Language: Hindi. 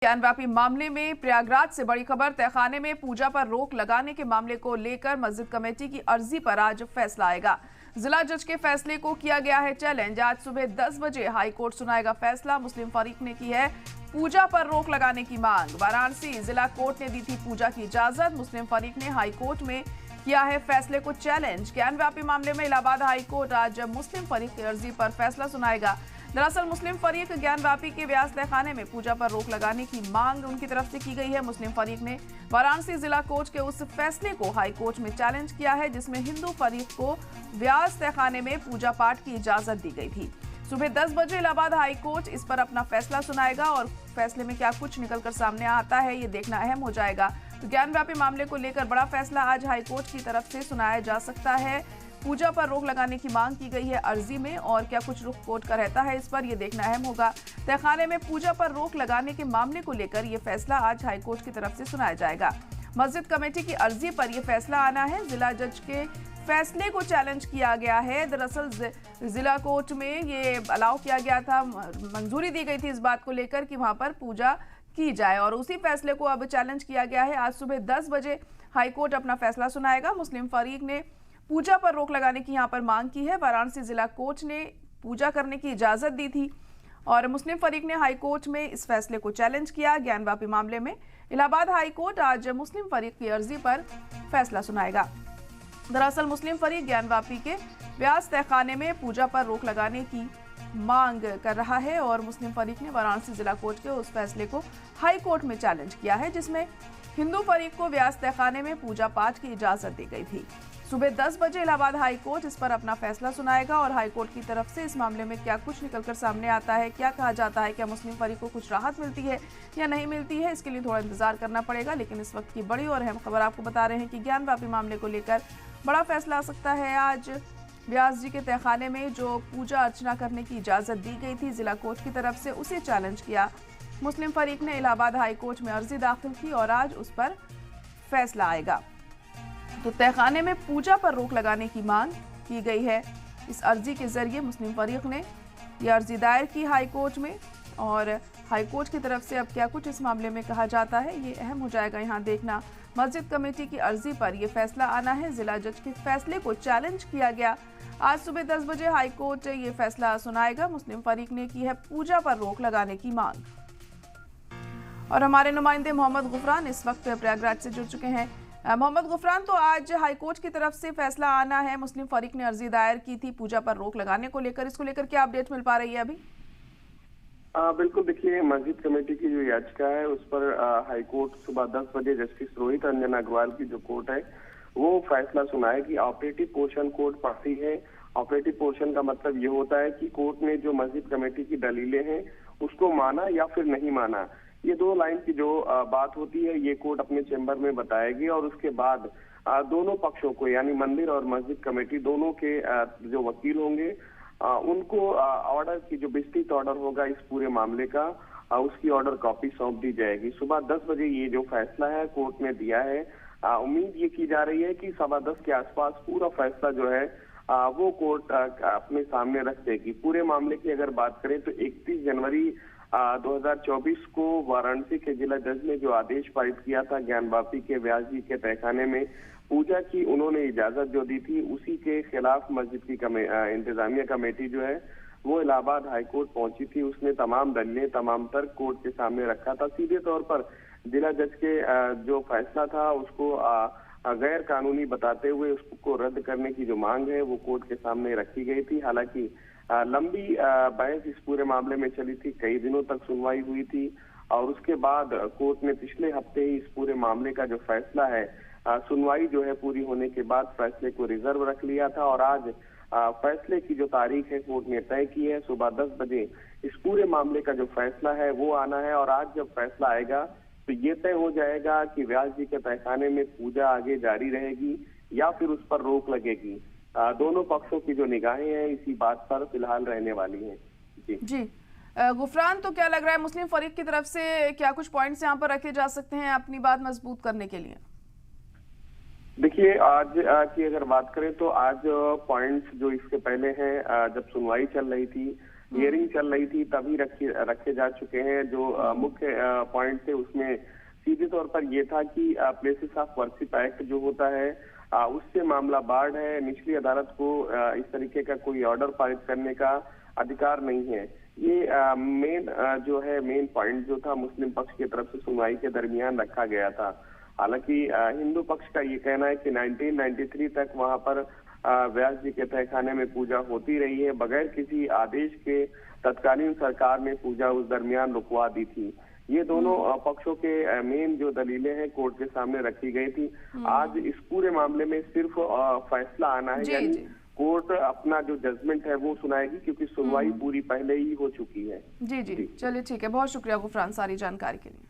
ज्ञानव्यापी मामले में प्रयागराज से बड़ी खबर। तहखाने में पूजा पर रोक लगाने के मामले को लेकर मस्जिद कमेटी की अर्जी पर आज फैसला आएगा। जिला जज के फैसले को किया गया है चैलेंज। आज सुबह 10 बजे हाई कोर्ट सुनाएगा फैसला। मुस्लिम फरीक ने की है पूजा पर रोक लगाने की मांग। वाराणसी जिला कोर्ट ने दी थी पूजा की इजाजत। मुस्लिम फरीक ने हाई कोर्ट में किया है फैसले को चैलेंज। ज्ञानव्यापी मामले में इलाहाबाद हाई कोर्ट आज मुस्लिम फरीक की अर्जी पर फैसला सुनाएगा। दरअसल मुस्लिम फरीक ज्ञानव्यापी के व्यास तहखाने में पूजा पर रोक लगाने की मांग उनकी तरफ से की गई है। मुस्लिम फरीक ने वाराणसी जिला कोर्ट के उस फैसले को हाई कोर्ट में चैलेंज किया है जिसमें हिंदू फरीक को व्यास तहखाने में पूजा पाठ की इजाजत दी गई थी। सुबह 10 बजे इलाहाबाद हाई कोर्ट इस पर अपना फैसला सुनाएगा और फैसले में क्या कुछ निकलकर सामने आता है ये देखना अहम हो जाएगा। तो ज्ञानव्यापी मामले को लेकर बड़ा फैसला आज हाई कोर्ट की तरफ से सुनाया जा सकता है। पूजा पर रोक लगाने की मांग की गई है अर्जी में और क्या कुछ रुख कोर्ट का रहता है इस पर यह देखना अहम होगा। तहखाने में पूजा पर रोक लगाने के मामले को लेकर यह फैसला आज हाईकोर्ट की तरफ से सुनाया जाएगा। मस्जिद कमेटी की अर्जी पर यह फैसला आना है। जिला जज के फैसले को चैलेंज किया गया है। दरअसल जिला कोर्ट में ये अलाउ किया गया था, मंजूरी दी गई थी इस बात को लेकर कि वहां पर पूजा की जाए और उसी फैसले को अब चैलेंज किया गया है। आज सुबह 10 बजे हाईकोर्ट अपना फैसला सुनाएगा। मुस्लिम फरीक ने पूजा पर रोक लगाने की यहां पर मांग की है। वाराणसी जिला कोर्ट ने पूजा करने की इजाजत दी थी और मुस्लिम फरीक ने हाई कोर्ट में इस फैसले को चैलेंज किया। ज्ञानव्यापी मामले में इलाहाबाद हाई कोर्ट आज मुस्लिम फरीक की अर्जी पर फैसला सुनाएगा। दरअसल मुस्लिम फरीक ज्ञानव्यापी के व्यास तहखाने में पूजा पर रोक लगाने की मांग कर रहा है और मुस्लिम फरीक ने वाराणसी जिला कोर्ट के उस फैसले को हाई कोर्ट में चैलेंज किया है जिसमें हिंदू फरीक को व्यास तहखाने में पूजा पाठ की इजाजत दी गई थी। सुबह 10 बजे इलाहाबाद हाई कोर्ट इस पर अपना फैसला सुनाएगा और हाई कोर्ट की तरफ से इस मामले में क्या कुछ निकलकर सामने आता है, क्या कहा जाता है, क्या मुस्लिम फरीक को कुछ राहत मिलती है या नहीं मिलती है, इसके लिए थोड़ा इंतजार करना पड़ेगा। लेकिन इस वक्त की बड़ी और अहम खबर आपको बता रहे हैं कि ज्ञानव्यापी मामले को लेकर बड़ा फैसला आ सकता है। आज व्यास जी के तहखाने में जो पूजा अर्चना करने की इजाजत दी गई थी जिला कोर्ट की तरफ से, उसे चैलेंज किया मुस्लिम फरीक ने। इलाहाबाद हाई कोर्ट में अर्जी दाखिल की और आज उस पर फैसला आएगा। तो तहखाने में पूजा पर रोक लगाने की मांग की गई है। इस अर्जी के जरिए मुस्लिम फरीक ने यह अर्जी दायर की हाई कोर्ट में और हाई कोर्ट की तरफ से अब क्या कुछ इस मामले में कहा जाता है ये अहम हो जाएगा यहाँ देखना। मस्जिद कमेटी की अर्जी पर यह फैसला आना है। जिला जज के फैसले को चैलेंज किया गया। आज सुबह 10 बजे हाई कोर्ट ये फैसला सुनाएगा। मुस्लिम फरीक ने की है पूजा पर रोक लगाने की मांग और हमारे नुमाइंदे मोहम्मद गुफरान इस वक्त प्रयागराज से जुड़ चुके हैं। मोहम्मद गुफरान, तो आज हाईकोर्ट की तरफ से फैसला आना है। मुस्लिम फरीक ने अर्जी दायर की थी पूजा पर रोक लगाने को लेकर, इसको लेकर क्या अपडेट मिल पा रही है अभी? बिल्कुल, देखिए मस्जिद कमेटी की जो याचिका है उस पर हाईकोर्ट सुबह 10 बजे जस्टिस रोहित रंजन अग्रवाल की जो कोर्ट है वो फैसला सुनाएगी। ऑपरेटिव पोर्शन कोर्ट पढ़ती है। ऑपरेटिव पोर्शन का मतलब ये होता है कि कोर्ट ने जो मस्जिद कमेटी की दलीलें हैं उसको माना या फिर नहीं माना। ये 2 लाइन की जो बात होती है ये कोर्ट अपने चेंबर में बताएगी और उसके बाद दोनों पक्षों को यानी मंदिर और मस्जिद कमेटी दोनों के जो वकील होंगे उनको ऑर्डर की जो विस्तृत ऑर्डर होगा इस पूरे मामले का उसकी ऑर्डर कॉपी सौंप दी जाएगी। सुबह 10 बजे ये जो फैसला है कोर्ट ने दिया है। उम्मीद ये की जा रही है कि 10:15 के आसपास पूरा फैसला जो है वो कोर्ट अपने सामने रख देगी। पूरे मामले की अगर बात करें तो 31 जनवरी 2024 को वाराणसी के जिला जज ने जो आदेश पारित किया था ज्ञानव्यापी के व्यास जी के तहखाने में पूजा की उन्होंने इजाजत जो दी थी उसी के खिलाफ मस्जिद की इंतजामिया कमेटी जो है वो इलाहाबाद हाईकोर्ट पहुंची थी। उसने तमाम दलीलें तमाम तर्क कोर्ट के सामने रखा था। सीधे तौर पर जिला जज के जो फैसला था उसको गैर कानूनी बताते हुए उसको रद्द करने की जो मांग है वो कोर्ट के सामने रखी गई थी। हालांकि लंबी बहस इस पूरे मामले में चली थी, कई दिनों तक सुनवाई हुई थी और उसके बाद कोर्ट ने पिछले हफ्ते ही इस पूरे मामले का जो फैसला है सुनवाई जो है पूरी होने के बाद फैसले को रिजर्व रख लिया था और आज फैसले की जो तारीख है कोर्ट ने तय की है। सुबह 10 बजे इस पूरे मामले का जो फैसला है वो आना है और आज जब फैसला आएगा तो ये तय हो जाएगा कि व्यास जी के तहखाने में पूजा आगे जारी रहेगी या फिर उस पर रोक लगेगी। दोनों पक्षों की जो निगाहें हैं इसी बात पर फिलहाल रहने वाली हैं। जी गुफरान, तो क्या लग रहा है मुस्लिम फरीक की तरफ से क्या कुछ पॉइंट्स यहाँ पर रखे जा सकते हैं अपनी बात मजबूत करने के लिए? देखिए आज की अगर बात करें तो आज पॉइंट्स जो इसके पहले हैं जब सुनवाई चल रही थी हियरिंग चल रही थी तभी रखे जा चुके हैं। जो मुख्य पॉइंट थे उसमें सीधे तौर पर यह था कि प्लेसेस ऑफ वर्शिप एक्ट जो होता है उससे मामला बाढ़ है। निचली अदालत को इस तरीके का कोई ऑर्डर पारित करने का अधिकार नहीं है। ये मेन पॉइंट जो था मुस्लिम पक्ष की तरफ से सुनवाई के दरमियान रखा गया था। हालांकि हिंदू पक्ष का ये कहना है कि 1993 तक वहां पर व्यास जी के तहखाने में पूजा होती रही है, बगैर किसी आदेश के तत्कालीन सरकार ने पूजा उस दरमियान रुकवा दी थी। ये दोनों पक्षों के मेन जो दलीलें हैं कोर्ट के सामने रखी गई थी। आज इस पूरे मामले में सिर्फ फैसला आना है, यानी कोर्ट अपना जो जजमेंट है वो सुनाएगी, क्योंकि सुनवाई पूरी पहले ही हो चुकी है। जी जी, चलिए ठीक है, बहुत शुक्रिया गुफरान सारी जानकारी के लिए।